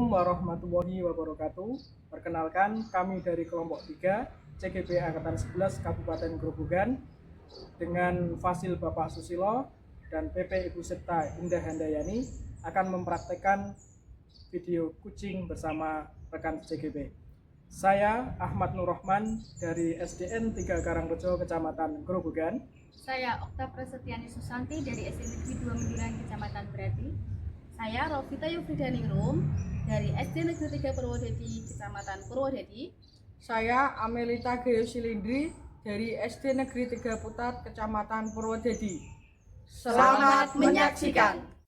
warahmatullahi wabarakatuh. Perkenalkan, kami dari kelompok 3 CGP Angkatan 11 Kabupaten Grobogan dengan Fasil Bapak Susilo dan PP Ibu Septa Indah Handayani akan mempraktekkan video kucing bersama rekan CGP. Saya Ahmad Nur Rahman dari SDN 3 Karangrejo, Kecamatan Grobogan. Saya Okta Prasetyani Susanti dari SD Negeri 2 Menduran, Kecamatan Berati. Saya Rovita Yufridaningrum dari SD Negeri 3 Purwodadi, Kecamatan Purwodadi. Saya Amelita Geosilindri dari SD Negeri 3 Putat, Kecamatan Purwodadi. Selamat menyaksikan.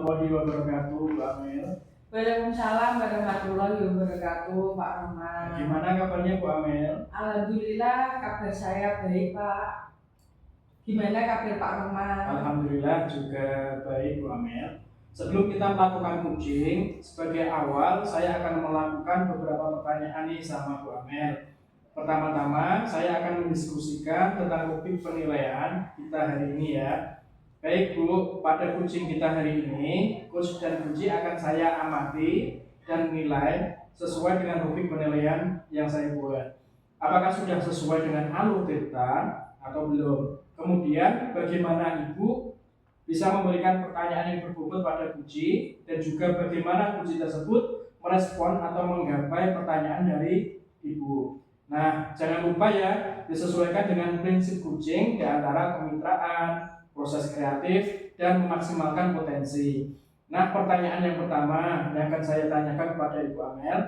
warahmatullahi wabarakatuh, Bu Amel. Waalaikumsalam warahmatullahi wabarakatuh, Pak Rahman. Gimana kabarnya Bu Amel? Alhamdulillah kabar saya baik, Pak. Gimana kabar Pak Rahman? Alhamdulillah juga baik Bu Amel. Sebelum kita melakukan coaching, sebagai awal saya akan melakukan beberapa pertanyaan nih sama Bu Amel. Pertama-tama saya akan mendiskusikan tentang topik penilaian kita hari ini ya. Baik Bu, pada coaching kita hari ini, coach dan coachee akan saya amati dan nilai sesuai dengan topik penilaian yang saya buat. Apakah sudah sesuai dengan alur data atau belum? Kemudian bagaimana Ibu bisa memberikan pertanyaan yang berbobot pada coachee dan juga bagaimana coachee tersebut merespon atau menggapai pertanyaan dari Ibu. Nah, jangan lupa ya, disesuaikan dengan prinsip coaching di antara kemitraan, proses kreatif, dan memaksimalkan potensi. Nah, pertanyaan yang pertama yang akan saya tanyakan kepada Ibu Amel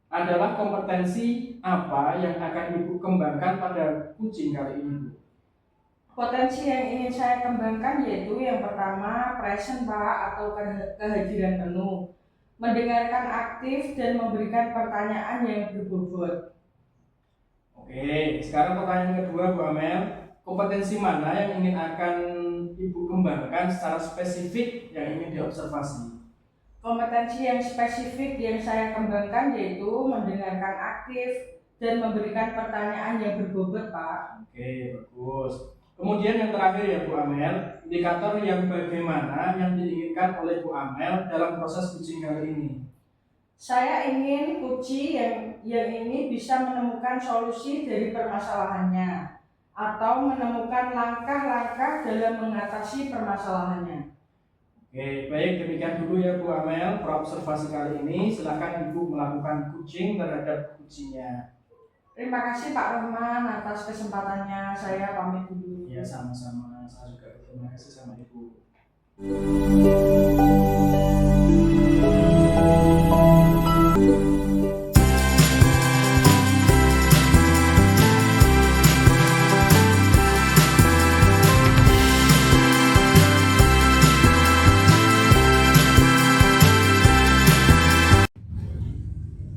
adalah kompetensi apa yang akan Ibu kembangkan pada coaching kali ini, Bu? Potensi yang ingin saya kembangkan yaitu yang pertama present Pak atau kehadiran penuh, mendengarkan aktif dan memberikan pertanyaan yang berbobot. Oke, sekarang pertanyaan kedua Bu Amel, kompetensi mana yang ingin akan Ibu kembangkan secara spesifik yang ingin diobservasi? Kompetensi yang spesifik yang saya kembangkan yaitu mendengarkan aktif dan memberikan pertanyaan yang berbobot Pak. Oke, bagus. Kemudian yang terakhir ya Bu Amel, indikator yang bagaimana yang diinginkan oleh Bu Amel dalam proses coaching kali ini? Saya ingin coachee yang ini bisa menemukan solusi dari permasalahannya atau menemukan langkah-langkah dalam mengatasi permasalahannya. Oke, baik, demikian dulu ya Bu Amel observasi kali ini. Silakan Ibu melakukan coaching terhadap coachingnya. Terima kasih Pak Rahman atas kesempatannya. Saya pamit dulu. Ya, sama-sama. Saya juga terima kasih sama Ibu.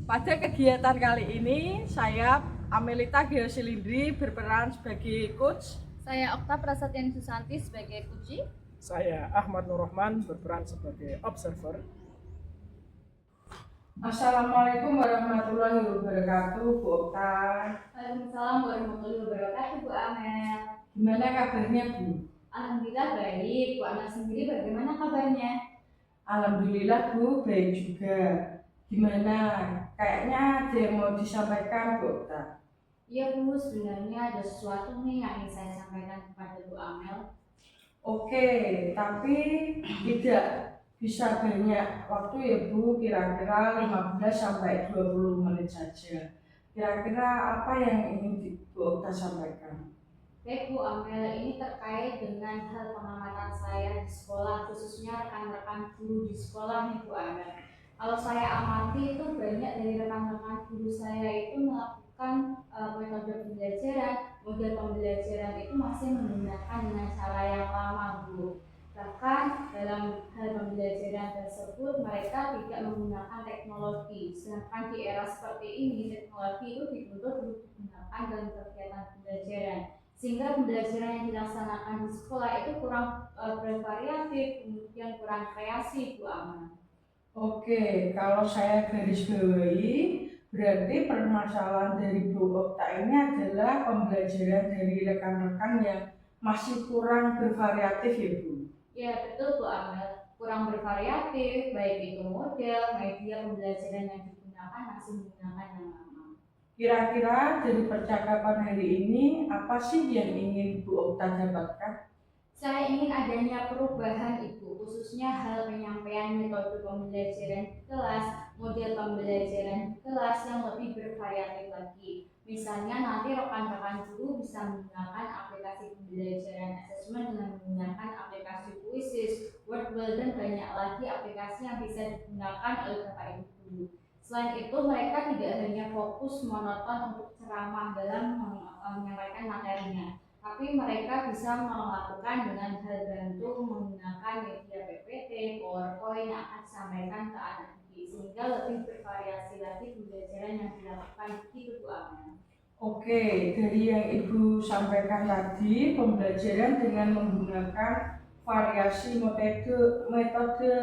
Pada kegiatan kali ini, saya Amelita Geosilindri berperan sebagai coach. Saya Okta Prasetyani Susanti sebagai coachee. Saya Ahmad Nur Rahman berperan sebagai observer. Assalamualaikum warahmatullahi wabarakatuh, Bu Okta. Waalaikumsalam warahmatullahi wabarakatuh, Bu Amel. Gimana kabarnya, Bu? Alhamdulillah baik. Bu Amel sendiri bagaimana kabarnya? Alhamdulillah, Bu, baik juga. Gimana? Kayaknya ada yang mau disampaikan, Bu Okta. Iya Bu, sebenarnya ada sesuatu nih yang ingin saya sampaikan kepada Bu Amel. Oke, tapi tidak bisa banyak waktu ya Bu, kira-kira 15 sampai 20 menit saja. Kira-kira apa yang ingin Bu Okta sampaikan? Baik Bu Amel, ini terkait dengan hal pengamatan saya di sekolah, khususnya rekan-rekan guru di sekolah nih Bu Amel. Kalau saya amati itu banyak dari rekan-rekan guru saya itu melakukan metode pembelajaran, model pembelajaran itu masih menggunakan dengan cara yang lama Bu. Bahkan dalam hal pembelajaran tersebut mereka tidak menggunakan teknologi. Sedangkan di era seperti ini teknologi itu dituntut untuk digunakan dalam kegiatan pembelajaran. Sehingga pembelajaran yang dilaksanakan di sekolah itu kurang bervariatif, kemudian kurang kreasi Bu Amel. Oke, kalau saya garis bawahi, berarti permasalahan dari Bu Okta ini adalah pembelajaran dari rekan-rekan yang masih kurang bervariatif ya Bu? Ya betul Bu Amel, kurang bervariatif, baik itu model, media pembelajaran yang digunakan masih menggunakan yang lama. Kira-kira dari percakapan hari ini, apa sih yang ingin Bu Okta dapatkan? Saya ingin adanya perubahan Ibu, khususnya hal penyampaian metode pembelajaran di kelas, model pembelajaran di kelas yang lebih bervariatif lagi. Misalnya nanti rekan-rekan guru bisa menggunakan aplikasi pembelajaran asesmen dengan menggunakan aplikasi Quizzes, Wordwell, dan banyak lagi aplikasi yang bisa digunakan oleh Bapak Ibu guru. Selain itu mereka tidak hanya fokus monoton untuk ceramah dalam menyampaikan materinya, tapi mereka bisa melakukan dengan hal bantu menggunakan media PPT, PowerPoint yang akan disampaikan ke anak didik, sehingga lebih bervariasi lagi pembelajaran yang dilakukan gitu Bu Amel. Oke, dari yang Ibu sampaikan tadi, pembelajaran dengan menggunakan variasi metode,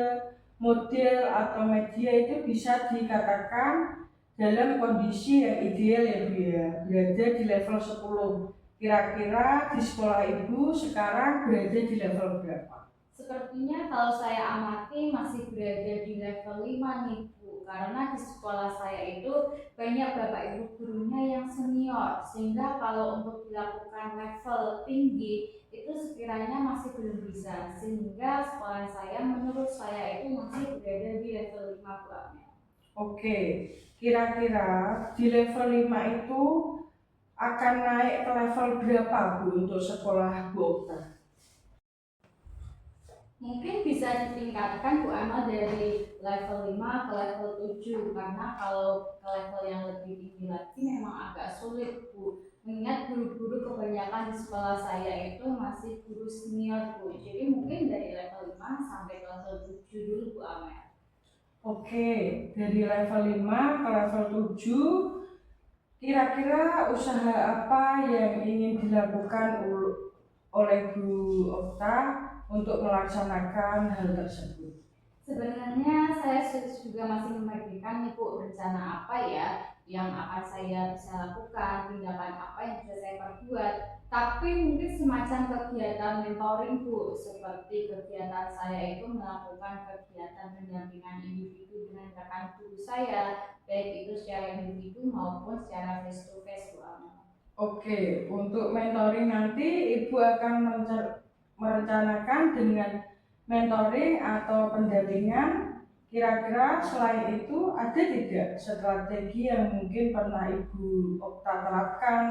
model, atau media itu bisa dikatakan dalam kondisi yang ideal ya Bu ya, berada di level 10. Kira-kira di sekolah Ibu sekarang berada di level berapa? Sepertinya kalau saya amati masih berada di level 5 nih Bu, karena di sekolah saya itu banyak bapak ibu gurunya yang senior, sehingga kalau untuk dilakukan level tinggi itu sekiranya masih belum bisa, sehingga sekolah saya menurut saya itu masih berada di level 5 Bu Amel. Oke, kira-kira di level 5 itu akan naik ke level berapa Bu untuk sekolah Bu Okta? Mungkin bisa ditingkatkan Bu Amel dari level 5 ke level 7, karena kalau ke level yang lebih tinggi lagi memang agak sulit Bu, mengingat guru-guru kebanyakan di sekolah saya itu masih guru senior Bu, jadi mungkin dari level 5 sampai ke level 7 dulu Bu Amel. Oke, dari level 5 ke level 7, kira-kira usaha apa yang ingin dilakukan oleh Bu Okta untuk melaksanakan hal tersebut? Sebenarnya saya juga masih memikirkan nih Bu, rencana apa ya yang akan saya bisa lakukan, tindakan apa yang bisa saya perbuat. Tapi mungkin semacam kegiatan mentoring Bu, seperti kegiatan saya itu melakukan kegiatan pendampingan individu dengan rekan guru saya, baik itu secara individu maupun secara face to face Bu Amel. Oke, untuk mentoring nanti Ibu akan merencanakan dengan mentoring atau pendampingan. Kira-kira selain itu ada tidak strategi yang mungkin pernah Ibu Okta terapkan?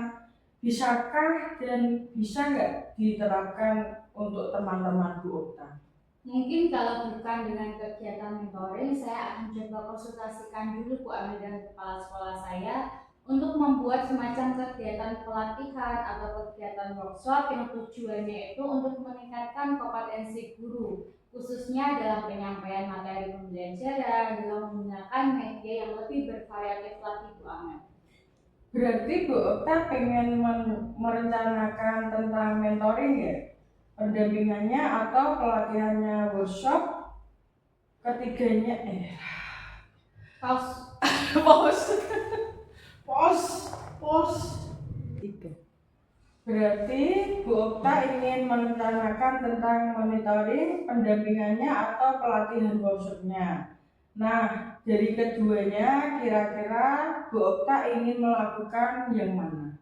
Bisakah dan bisa nggak diterapkan untuk teman-teman Bu Okta? Mungkin kalau bukan dengan kegiatan mentoring, saya akan coba konsultasikan dulu Bu Amel dengan kepala sekolah saya untuk membuat semacam kegiatan pelatihan atau kegiatan workshop yang tujuannya itu untuk meningkatkan kompetensi guru, khususnya dalam penyampaian materi pembelajaran dengan menggunakan media yang lebih bervariatif lagi Bu Amel. Berarti Bu Okta pengen merencanakan tentang mentoring ya? Pendampingannya atau pelatihannya workshop, ketiganya Pause. pos 3. Berarti Bu Okta ingin merencanakan tentang monitoring, pendampingannya atau pelatihan workshopnya. Nah, dari keduanya kira-kira Bu Okta ingin melakukan yang mana?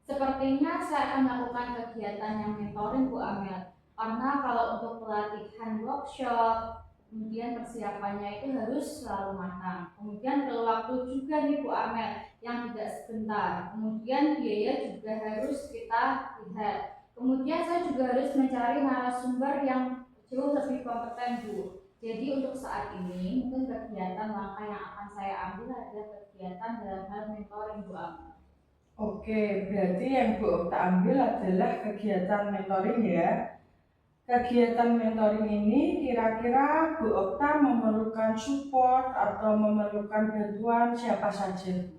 Sepertinya saya akan melakukan kegiatan yang mentoring Bu Amel, karena kalau untuk pelatihan workshop, kemudian persiapannya itu harus selalu matang. Kemudian perlu waktu juga nih Bu Amel yang tidak sebentar. Kemudian biaya juga harus kita lihat. Kemudian saya juga harus mencari narasumber yang jauh lebih kompeten Bu. Jadi untuk saat ini mungkin kegiatan langkah yang akan saya ambil adalah kegiatan dalam hal mentoring Bu Amel. Oke, berarti yang Bu Okta ambil adalah kegiatan mentoring ya. Kegiatan mentoring ini kira-kira Bu Okta memerlukan support atau memerlukan bantuan siapa saja?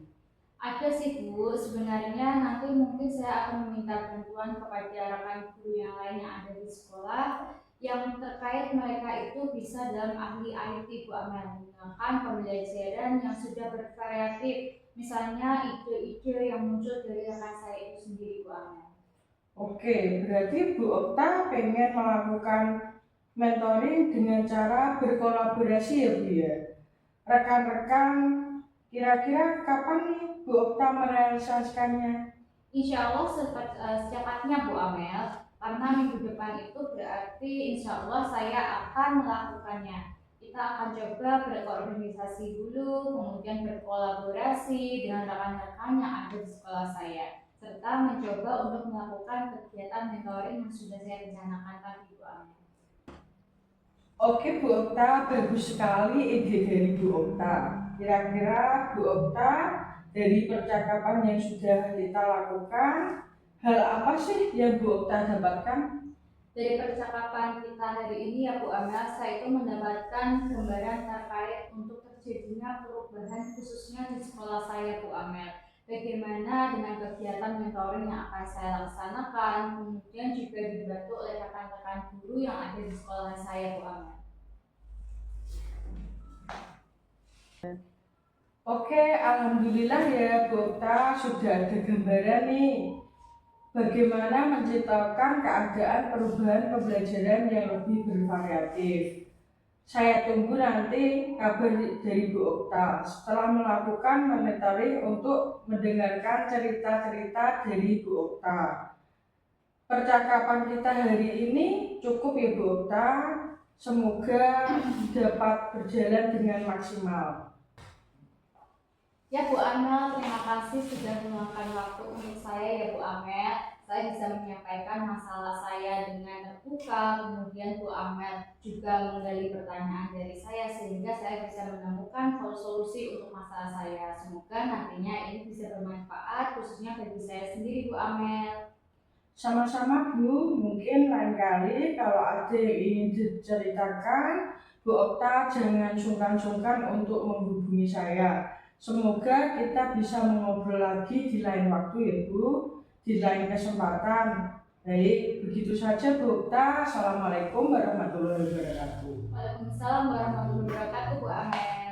Ada sih Bu, sebenarnya nanti mungkin saya akan meminta bantuan kepada rekan guru yang lain yang ada di sekolah yang terkait mereka itu bisa dalam ahli IT Bu Amel, menggunakan pembelajaran yang sudah bervariatif, misalnya ide-ide yang muncul dari rekan saya itu sendiri Bu Amel. Oke, berarti Bu Okta pengen melakukan mentoring dengan cara berkolaborasi ya Bu ya. Rekan-rekan, kira-kira kapan nih Bu Okta merealisasikannya? Insya Allah secepatnya Bu Amel, karena minggu depan itu berarti insya Allah saya akan melakukannya. Kita akan coba berkoordinasi dulu, kemudian berkolaborasi dengan rekan-rekan yang ada di sekolah saya, serta mencoba untuk melakukan kegiatan mentoring yang sudah saya rencanakan tadi Bu Amel. Oke Bu Okta, bagus sekali ide dari Bu Okta. Kira-kira Bu Okta dari percakapan yang sudah kita lakukan, Hal apa sih yang Bu Okta dapatkan? Dari percakapan kita hari ini ya Bu Amel, saya itu mendapatkan gambaran terkait untuk terjadinya perubahan khususnya di sekolah saya Bu Amel. Bagaimana dengan kegiatan mentoring yang akan saya laksanakan, kemudian juga dibantu oleh rekan-rekan guru yang ada di sekolah saya Bu Amel. Oke, alhamdulillah ya Bu Okta sudah ada gambaran nih bagaimana menciptakan keadaan perubahan pembelajaran yang lebih bervariatif. Saya tunggu nanti kabar dari Bu Okta setelah melakukan monitoring untuk mendengarkan cerita-cerita dari Bu Okta. Percakapan kita hari ini cukup ya Bu Okta. Semoga dapat berjalan dengan maksimal. Ya Bu Amel, terima kasih sudah meluangkan waktu untuk saya ya Bu Amel. Saya bisa menyampaikan masalah saya dengan terbuka, kemudian Bu Amel juga menggali pertanyaan dari saya sehingga saya bisa menemukan solusi untuk masalah saya. Semoga nantinya ini bisa bermanfaat khususnya bagi saya sendiri Bu Amel. Sama-sama Bu, mungkin lain kali kalau ada yang ingin diceritakan, Bu Okta jangan sungkan-sungkan untuk menghubungi saya. Semoga kita bisa mengobrol lagi di lain waktu ya Bu, di lain kesempatan. Baik, begitu saja Bu Okta. Assalamualaikum warahmatullahi wabarakatuh. Waalaikumsalam warahmatullahi wabarakatuh Bu Amel.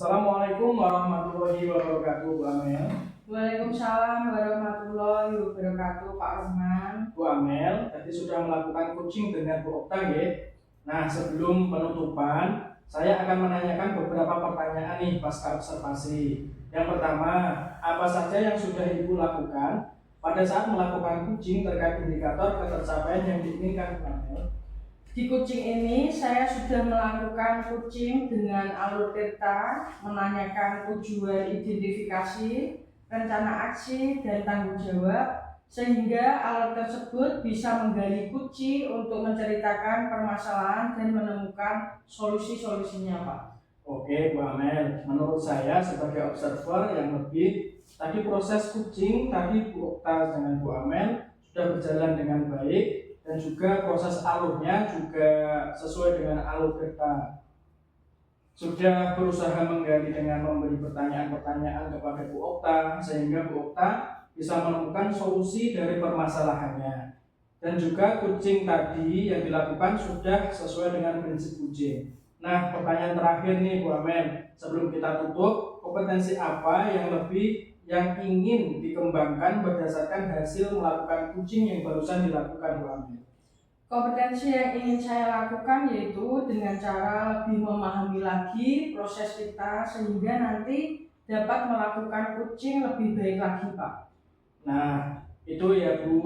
Assalamualaikum warahmatullahi wabarakatuh Bu Amel. Waalaikumsalam warahmatullahi wabarakatuh Pak Roman. Bu Amel tadi sudah melakukan coaching dengan Bu Okta ya. Nah, sebelum penutupan, saya akan menanyakan beberapa pertanyaan nih pasca observasi. Yang pertama, apa saja yang sudah Ibu lakukan pada saat melakukan coaching terkait indikator ketercapaian yang diinginkan Bu Amel? Di coaching ini saya sudah melakukan coaching dengan alur tirta, menanyakan tujuan identifikasi, rencana aksi, dan tanggung jawab, sehingga alur tersebut bisa menggali kunci untuk menceritakan permasalahan dan menemukan solusi-solusinya Pak. Oke Bu Amel, menurut saya sebagai observer yang lebih, tadi proses coaching tadi Bu Okta dengan Bu Amel sudah berjalan dengan baik, dan juga proses alurnya juga sesuai dengan alur kita. Sudah berusaha menggali dengan memberi pertanyaan-pertanyaan kepada Bu Okta sehingga Bu Okta bisa menemukan solusi dari permasalahannya. Dan juga coaching tadi yang dilakukan sudah sesuai dengan prinsip coaching. Nah, pertanyaan terakhir nih Bu Amel, sebelum kita tutup, kompetensi apa yang ingin dikembangkan berdasarkan hasil melakukan coaching yang barusan dilakukan Bu Amel? Kompetensi yang ingin saya lakukan yaitu dengan cara lebih memahami lagi proses kita sehingga nanti dapat melakukan coaching lebih baik lagi Pak. Nah, itu ya Bu,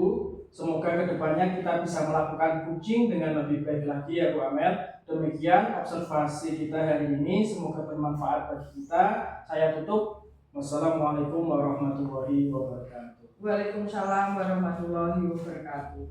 semoga kedepannya kita bisa melakukan coaching dengan lebih baik lagi ya Bu Amel. Demikian observasi kita hari ini, semoga bermanfaat bagi kita. Saya tutup. Wassalamualaikum warahmatullahi wabarakatuh. Waalaikumsalam warahmatullahi wabarakatuh.